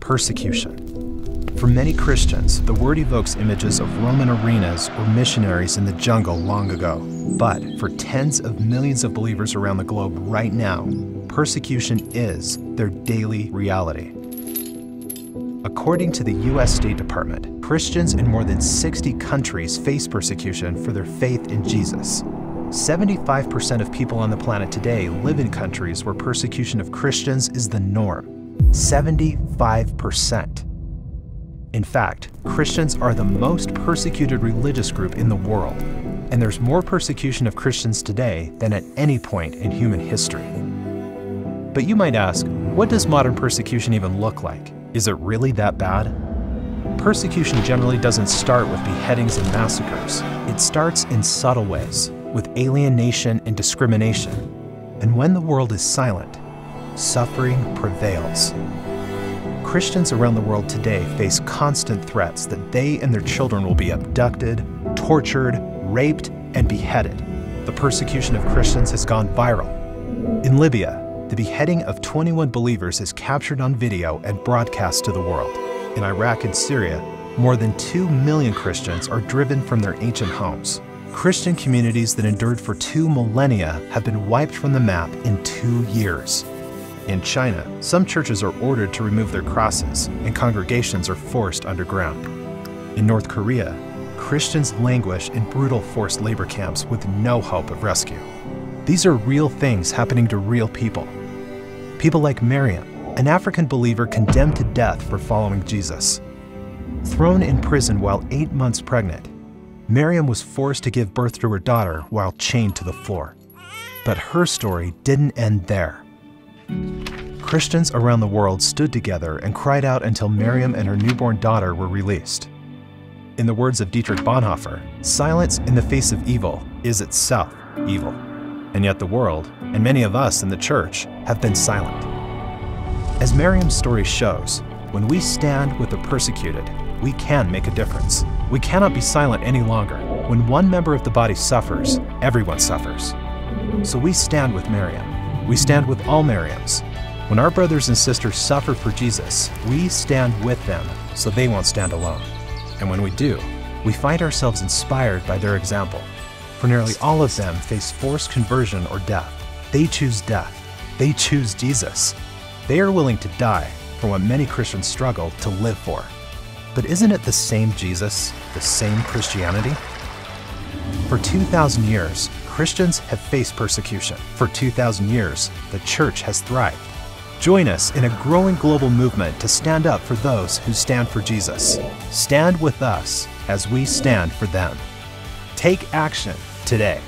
Persecution. For many Christians, the word evokes images of Roman arenas or missionaries in the jungle long ago. But for tens of millions of believers around the globe right now, persecution is their daily reality. According to the U.S. State Department, Christians in more than 60 countries face persecution for their faith in Jesus. 75% of people on the planet today live in countries where persecution of Christians is the norm. 75%. In fact, Christians are the most persecuted religious group in the world, and there's more persecution of Christians today than at any point in human history. But you might ask, what does modern persecution even look like? Is it really that bad? Persecution generally doesn't start with beheadings and massacres. It starts in subtle ways, with alienation and discrimination. And when the world is silent, suffering prevails. Christians around the world today face constant threats that they and their children will be abducted, tortured, raped, and beheaded. The persecution of Christians has gone viral. In Libya, the beheading of 21 believers is captured on video and broadcast to the world. In Iraq and Syria, more than 2 million Christians are driven from their ancient homes. Christian communities that endured for 2 millennia have been wiped from the map in 2 years. In China, some churches are ordered to remove their crosses, and congregations are forced underground. In North Korea, Christians languish in brutal forced labor camps with no hope of rescue. These are real things happening to real people. People like Miriam, an African believer condemned to death for following Jesus. Thrown in prison while 8 months pregnant, Miriam was forced to give birth to her daughter while chained to the floor. But her story didn't end there. Christians around the world stood together and cried out until Miriam and her newborn daughter were released. In the words of Dietrich Bonhoeffer, silence in the face of evil is itself evil. And yet the world, and many of us in the church, have been silent. As Miriam's story shows, when we stand with the persecuted, we can make a difference. We cannot be silent any longer. When one member of the body suffers, everyone suffers. So we stand with Miriam. We stand with all Miriams. When our brothers and sisters suffer for Jesus, we stand with them so they won't stand alone. And when we do, we find ourselves inspired by their example. For nearly all of them face forced conversion or death. They choose death. They choose Jesus. They are willing to die for what many Christians struggle to live for. But isn't it the same Jesus, the same Christianity? For 2,000 years, Christians have faced persecution. For 2,000 years, the church has thrived. Join us in a growing global movement to stand up for those who stand for Jesus. Stand with us as we stand for them. Take action today.